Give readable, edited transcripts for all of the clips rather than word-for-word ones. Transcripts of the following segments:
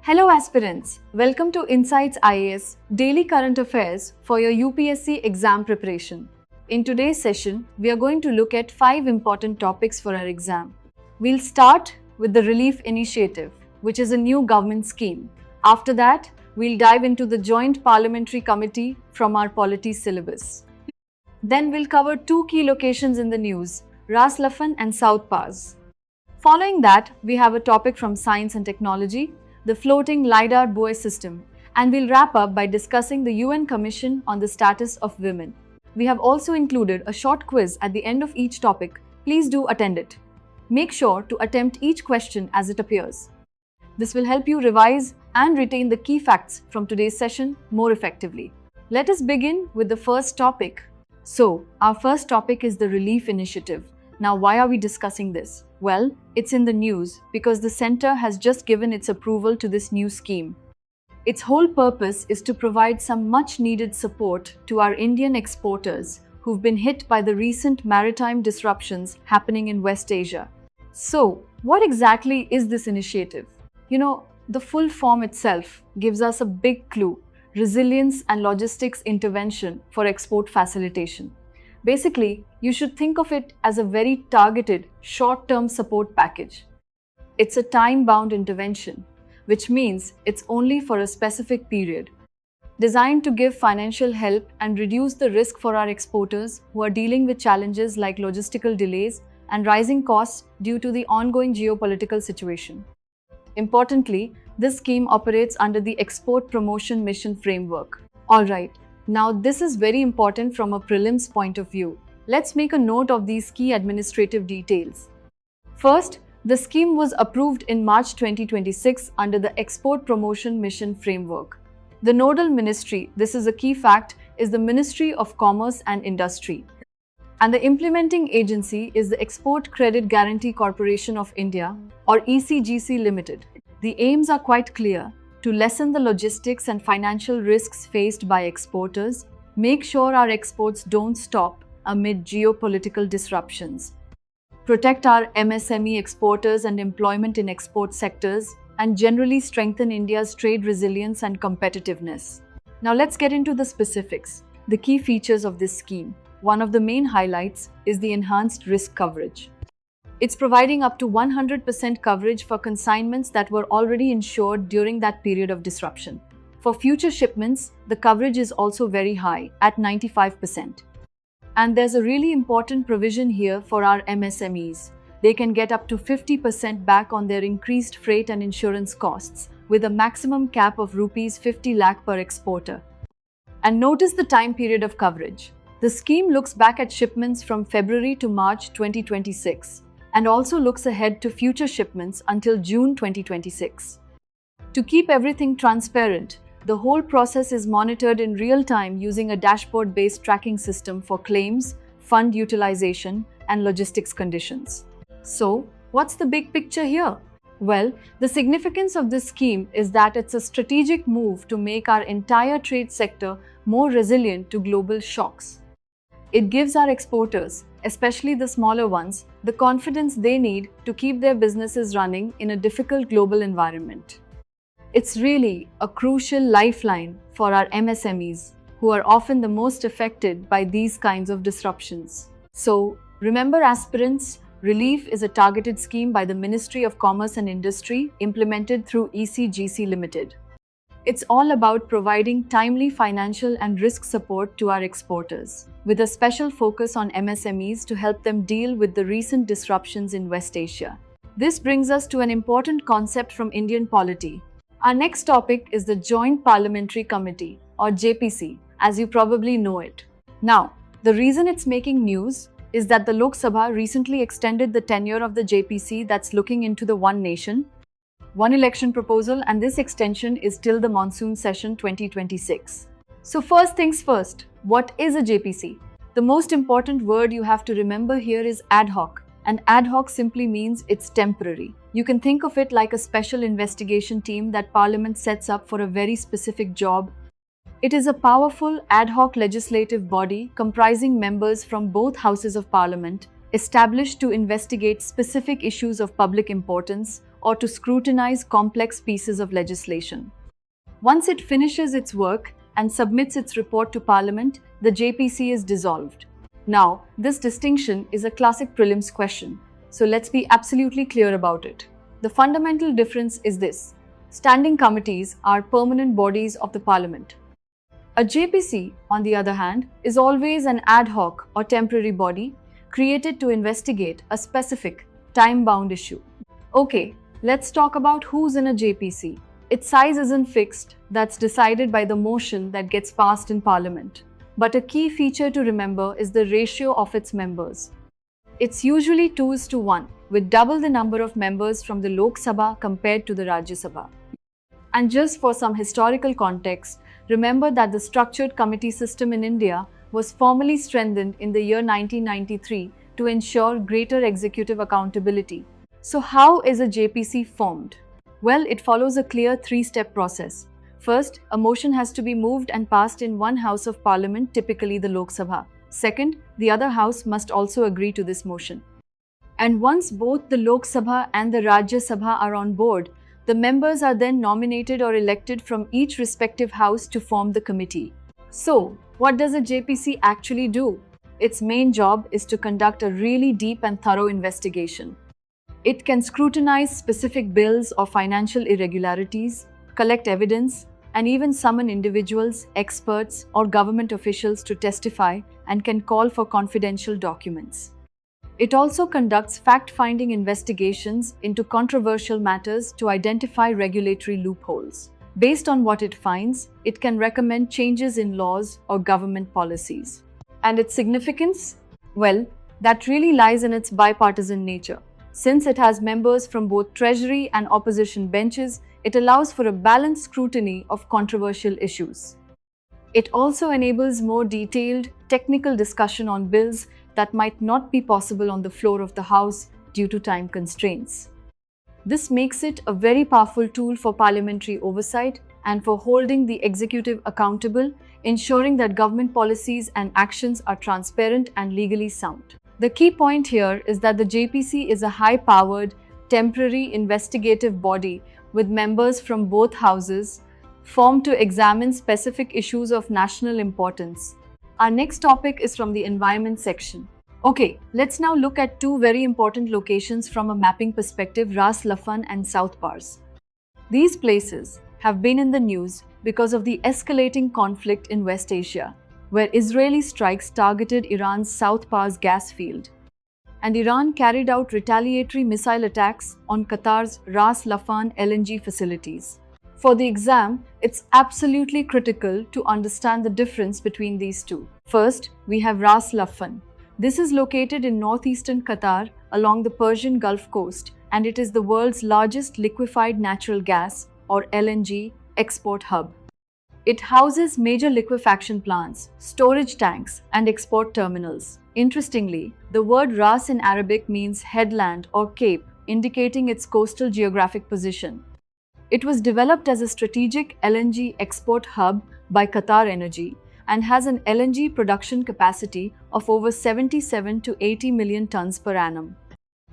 Hello aspirants, welcome to Insights IAS, daily current affairs for your UPSC exam preparation. In today's session, we are going to look at 5 important topics for our exam. We'll start with the Relief Initiative, which is a new government scheme. After that, we'll dive into the Joint Parliamentary Committee from our polity syllabus. Then we'll cover 2 key locations in the news, Ras Laffan and South Pas. Following that, we have a topic from Science and Technology, the floating LiDAR Buoy system, and we'll wrap up by discussing the UN Commission on the Status of Women. We have also included a short quiz at the end of each topic. Please do attend it. Make sure to attempt each question as it appears. This will help you revise and retain the key facts from today's session more effectively. Let us begin with the first topic. So, our first topic is the Relief Initiative. Now, why are we discussing this? Well, it's in the news because the Centre has just given its approval to this new scheme. Its whole purpose is to provide some much-needed support to our Indian exporters who've been hit by the recent maritime disruptions happening in West Asia. So, what exactly is this initiative? The full form itself gives us a big clue: resilience and logistics intervention for export facilitation. Basically, you should think of it as a very targeted, short-term support package. It's a time-bound intervention, which means it's only for a specific period, designed to give financial help and reduce the risk for our exporters who are dealing with challenges like logistical delays and rising costs due to the ongoing geopolitical situation. Importantly, this scheme operates under the Export Promotion Mission framework. Alright, now this is very important from a prelims point of view. Let's make a note of these key administrative details. First, the scheme was approved in March 2026 under the Export Promotion Mission framework. The nodal ministry, this is a key fact, is the Ministry of Commerce and Industry. And the implementing agency is the Export Credit Guarantee Corporation of India, or ECGC Limited. The aims are quite clear: to lessen the logistics and financial risks faced by exporters, make sure our exports don't stop amid geopolitical disruptions, protect our MSME exporters and employment in export sectors, and generally strengthen India's trade resilience and competitiveness. Now let's get into the specifics, the key features of this scheme. One of the main highlights is the enhanced risk coverage. It's providing up to 100% coverage for consignments that were already insured during that period of disruption. For future shipments, the coverage is also very high, at 95%. And there's a really important provision here for our MSMEs. They can get up to 50% back on their increased freight and insurance costs, with a maximum cap of Rs 50 lakh per exporter. And notice the time period of coverage. The scheme looks back at shipments from February to March 2026 and also looks ahead to future shipments until June 2026. To keep everything transparent, the whole process is monitored in real time using a dashboard-based tracking system for claims, fund utilization, and logistics conditions. So, what's the big picture here? Well, the significance of this scheme is that it's a strategic move to make our entire trade sector more resilient to global shocks. It gives our exporters, especially the smaller ones, the confidence they need to keep their businesses running in a difficult global environment. It's really a crucial lifeline for our MSMEs, who are often the most affected by these kinds of disruptions. So, remember aspirants, Relief is a targeted scheme by the Ministry of Commerce and Industry implemented through ECGC Limited. It's all about providing timely financial and risk support to our exporters, with a special focus on MSMEs to help them deal with the recent disruptions in West Asia. This brings us to an important concept from Indian polity. Our next topic is the Joint Parliamentary Committee, or JPC, as you probably know it. Now, the reason it's making news is that the Lok Sabha recently extended the tenure of the JPC that's looking into the One Nation, One Election proposal, and this extension is till the monsoon session 2026. So first things first, what is a JPC? The most important word you have to remember here is ad hoc. And ad hoc simply means it's temporary. You can think of it like a special investigation team that Parliament sets up for a very specific job. It is a powerful ad hoc legislative body comprising members from both houses of Parliament, established to investigate specific issues of public importance or to scrutinize complex pieces of legislation. Once it finishes its work and submits its report to Parliament, the JPC is dissolved. Now, this distinction is a classic prelims question, so let's be absolutely clear about it. The fundamental difference is this: standing committees are permanent bodies of the Parliament. A JPC, on the other hand, is always an ad hoc or temporary body created to investigate a specific, time-bound issue. Okay, let's talk about who's in a JPC. Its size isn't fixed, that's decided by the motion that gets passed in Parliament. But a key feature to remember is the ratio of its members. It's usually 2:1, with double the number of members from the Lok Sabha compared to the Rajya Sabha. And just for some historical context, remember that the structured committee system in India was formally strengthened in the year 1993 to ensure greater executive accountability. So how is a JPC formed? Well, it follows a clear three-step process. First, a motion has to be moved and passed in one house of parliament, typically the Lok Sabha. Second, the other house must also agree to this motion. And once both the Lok Sabha and the Rajya Sabha are on board, the members are then nominated or elected from each respective house to form the committee. So, what does a JPC actually do? Its main job is to conduct a really deep and thorough investigation. It can scrutinize specific bills or financial irregularities, collect evidence, and even summon individuals, experts, or government officials to testify, and can call for confidential documents. It also conducts fact-finding investigations into controversial matters to identify regulatory loopholes. Based on what it finds, it can recommend changes in laws or government policies. And its significance? Well, that really lies in its bipartisan nature. Since it has members from both Treasury and opposition benches, it allows for a balanced scrutiny of controversial issues. It also enables more detailed, technical discussion on bills that might not be possible on the floor of the House due to time constraints. This makes it a very powerful tool for parliamentary oversight and for holding the executive accountable, ensuring that government policies and actions are transparent and legally sound. The key point here is that the JPC is a high-powered, temporary investigative body with members from both houses, formed to examine specific issues of national importance. Our next topic is from the environment section. Okay, let's now look at two very important locations from a mapping perspective: Ras Laffan and South Pars. These places have been in the news because of the escalating conflict in West Asia, where Israeli strikes targeted Iran's South Pars gas field. And Iran carried out retaliatory missile attacks on Qatar's Ras Laffan LNG facilities. For the exam, it's absolutely critical to understand the difference between these two. First, we have Ras Laffan. This is located in northeastern Qatar along the Persian Gulf coast, and it is the world's largest liquefied natural gas, or LNG, export hub. It houses major liquefaction plants, storage tanks, and export terminals. Interestingly, the word Ras in Arabic means headland or cape, indicating its coastal geographic position. It was developed as a strategic LNG export hub by Qatar Energy and has an LNG production capacity of over 77 to 80 million tons per annum.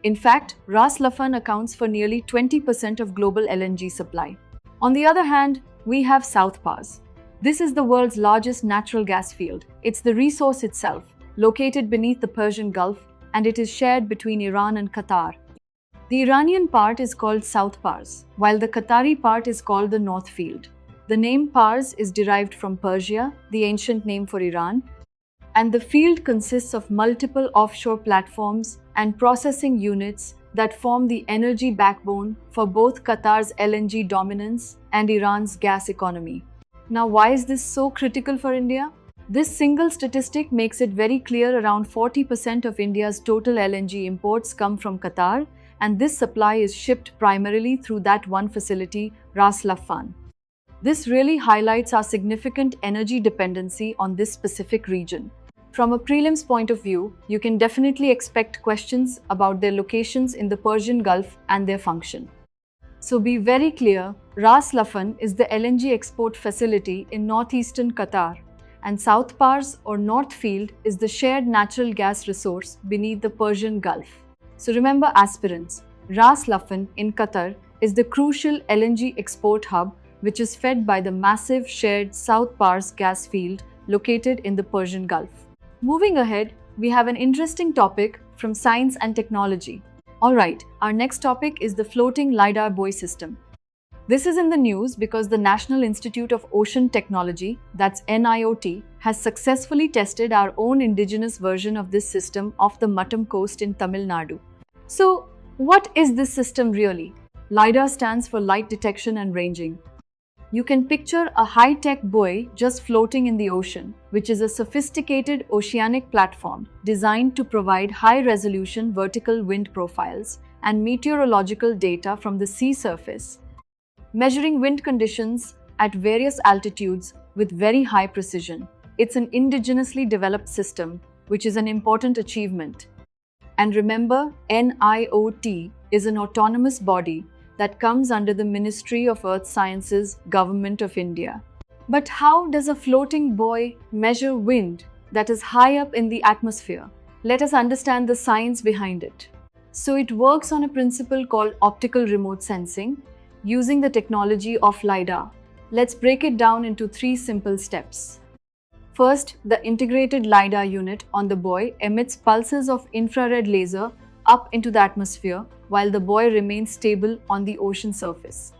In fact, Ras Laffan accounts for nearly 20% of global LNG supply. On the other hand, we have South Pars. This is the world's largest natural gas field. It's the resource itself, located beneath the Persian Gulf, and it is shared between Iran and Qatar. The Iranian part is called South Pars, while the Qatari part is called the North Field. The name Pars is derived from Persia, the ancient name for Iran, and the field consists of multiple offshore platforms and processing units that form the energy backbone for both Qatar's LNG dominance and Iran's gas economy. Now, why is this so critical for India? This single statistic makes it very clear around 40% of India's total LNG imports come from Qatar, and this supply is shipped primarily through that one facility, Ras Laffan. This really highlights our significant energy dependency on this specific region. From a prelims point of view, you can definitely expect questions about their locations in the Persian Gulf and their function. So be very clear, Ras Laffan is the LNG export facility in northeastern Qatar, and South Pars or North Field is the shared natural gas resource beneath the Persian Gulf. So remember, aspirants, Ras Laffan in Qatar is the crucial LNG export hub which is fed by the massive shared South Pars gas field located in the Persian Gulf. Moving ahead, we have an interesting topic from science and technology. Alright, our next topic is the floating LiDAR buoy system. This is in the news because the National Institute of Ocean Technology, that's NIOT, has successfully tested our own indigenous version of this system off the Mattam coast in Tamil Nadu. So, what is this system really? LiDAR stands for light detection and ranging. You can picture a high-tech buoy just floating in the ocean, which is a sophisticated oceanic platform designed to provide high-resolution vertical wind profiles and meteorological data from the sea surface, measuring wind conditions at various altitudes with very high precision. It's an indigenously developed system, which is an important achievement. And remember, NIOT is an autonomous body that comes under the Ministry of Earth Sciences, Government of India. But how does a floating buoy measure wind that is high up in the atmosphere? Let us understand the science behind it. So it works on a principle called optical remote sensing, using the technology of LiDAR. Let's break it down into 3 simple steps. First, the integrated LiDAR unit on the buoy emits pulses of infrared laser up into the atmosphere while the buoy remains stable on the ocean surface.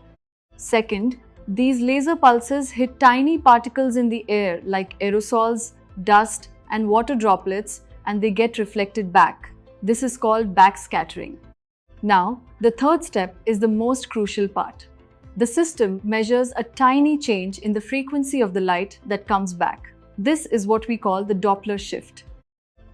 Second, these laser pulses hit tiny particles in the air like aerosols, dust, and water droplets, and they get reflected back. This is called backscattering. Now, the third step is the most crucial part. The system measures a tiny change in the frequency of the light that comes back. This is what we call the Doppler shift.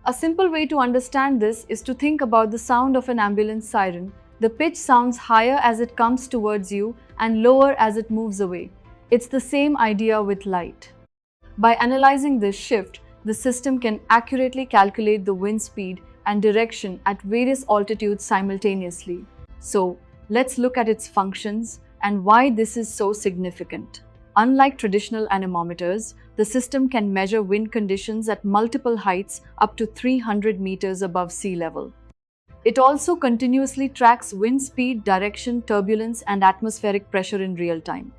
A simple way to understand this is to think about the sound of an ambulance siren. The pitch sounds higher as it comes towards you and lower as it moves away. It's the same idea with light. By analyzing this shift, the system can accurately calculate the wind speed and direction at various altitudes simultaneously. So, let's look at its functions and why this is so significant. Unlike traditional anemometers, the system can measure wind conditions at multiple heights up to 300 meters above sea level. It also continuously tracks wind speed, direction, turbulence, and atmospheric pressure in real time.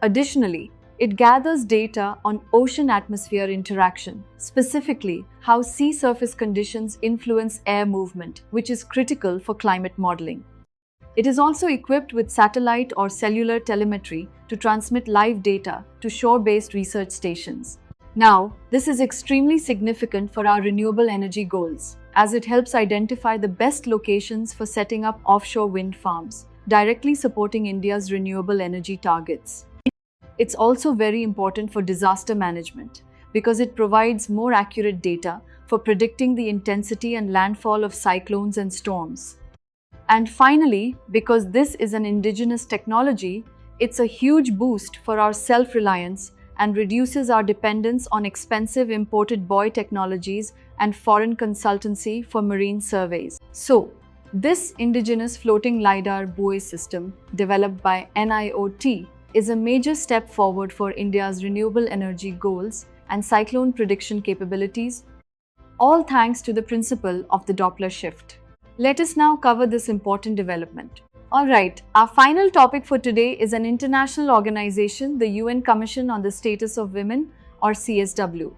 Additionally, it gathers data on ocean-atmosphere interaction, specifically how sea surface conditions influence air movement, which is critical for climate modeling. It is also equipped with satellite or cellular telemetry to transmit live data to shore-based research stations. Now, this is extremely significant for our renewable energy goals, as it helps identify the best locations for setting up offshore wind farms, directly supporting India's renewable energy targets. It's also very important for disaster management, because it provides more accurate data for predicting the intensity and landfall of cyclones and storms. And finally, because this is an indigenous technology, it's a huge boost for our self-reliance and reduces our dependence on expensive imported buoy technologies and foreign consultancy for marine surveys. So, this indigenous floating LiDAR buoy system developed by NIOT is a major step forward for India's renewable energy goals and cyclone prediction capabilities, all thanks to the principle of the Doppler shift. Let us now cover this important development. Alright, our final topic for today is an international organization, the UN Commission on the Status of Women, or CSW.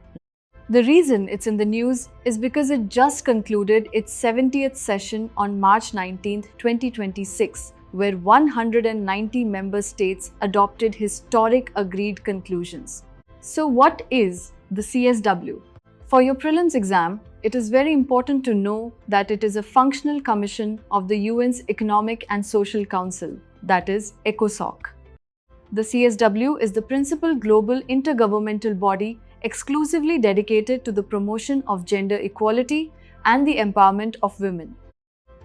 The reason it's in the news is because it just concluded its 70th session on March 19, 2026, where 190 member states adopted historic agreed conclusions. So what is the CSW? For your prelims exam, it is very important to know that it is a functional commission of the UN's Economic and Social Council, that is, ECOSOC. The CSW is the principal global intergovernmental body exclusively dedicated to the promotion of gender equality and the empowerment of women.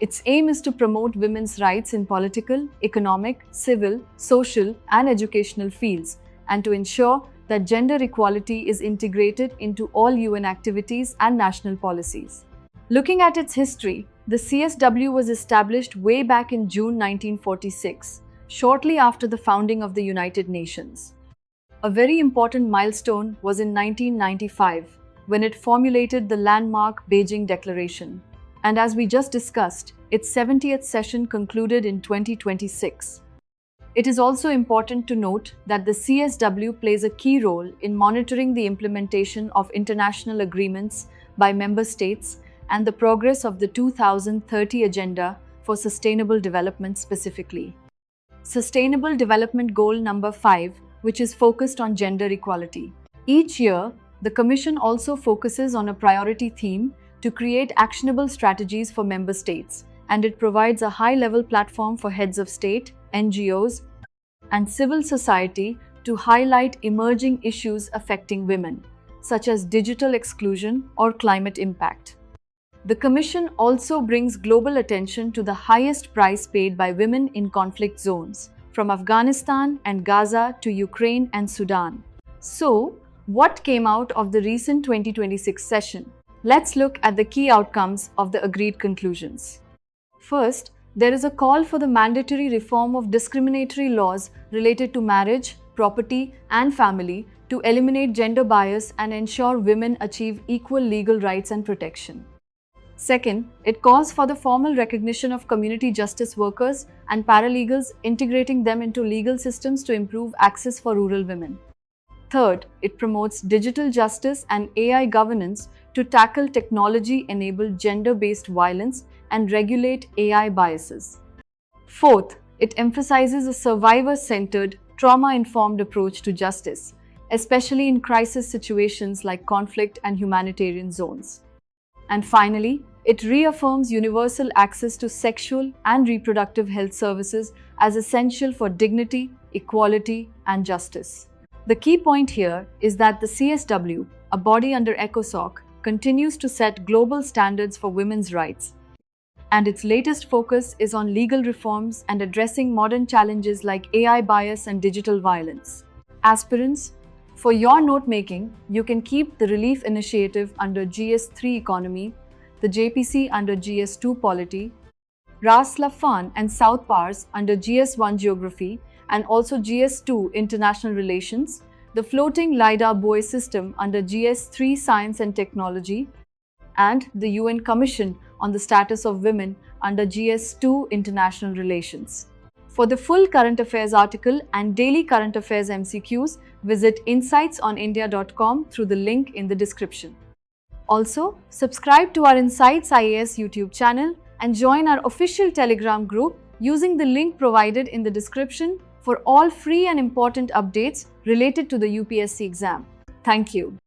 Its aim is to promote women's rights in political, economic, civil, social, and educational fields, and to ensure that gender equality is integrated into all UN activities and national policies. Looking at its history, the CSW was established way back in June 1946, shortly after the founding of the United Nations. A very important milestone was in 1995, when it formulated the landmark Beijing Declaration. and as we just discussed, its 70th session concluded in 2026. It is also important to note that the CSW plays a key role in monitoring the implementation of international agreements by member states and the progress of the 2030 Agenda for Sustainable Development specifically. Sustainable Development Goal number 5, which is focused on gender equality. Each year, the Commission also focuses on a priority theme to create actionable strategies for member states, and it provides a high-level platform for heads of state, NGOs, and civil society to highlight emerging issues affecting women, such as digital exclusion or climate impact. The Commission also brings global attention to the highest price paid by women in conflict zones, from Afghanistan and Gaza to Ukraine and Sudan. So, what came out of the recent 2026 session? Let's look at the key outcomes of the agreed conclusions. First, there is a call for the mandatory reform of discriminatory laws related to marriage, property, and family to eliminate gender bias and ensure women achieve equal legal rights and protection. Second, it calls for the formal recognition of community justice workers and paralegals, integrating them into legal systems to improve access for rural women. Third, it promotes digital justice and AI governance to tackle technology-enabled gender-based violence and regulate AI biases. Fourth, it emphasizes a survivor-centered, trauma-informed approach to justice, especially in crisis situations like conflict and humanitarian zones. And finally, it reaffirms universal access to sexual and reproductive health services as essential for dignity, equality, and justice. The key point here is that the CSW, a body under ECOSOC, continues to set global standards for women's rights, and its latest focus is on legal reforms and addressing modern challenges like AI bias and digital violence. Aspirants, for your note-making, you can keep the Relief Initiative under GS3 Economy, the JPC under GS2 Polity, Ras Laffan and South Pars under GS1 Geography, and also GS2 International Relations, the floating LiDAR Buoy system under GS3 Science and Technology, and the UN Commission on the Status of Women under GS2 International Relations. For the full current affairs article and daily current affairs MCQs, visit insightsonindia.com through the link in the description. Also, subscribe to our Insights IAS YouTube channel and join our official Telegram group using the link provided in the description for all free and important updates related to the UPSC exam. Thank you.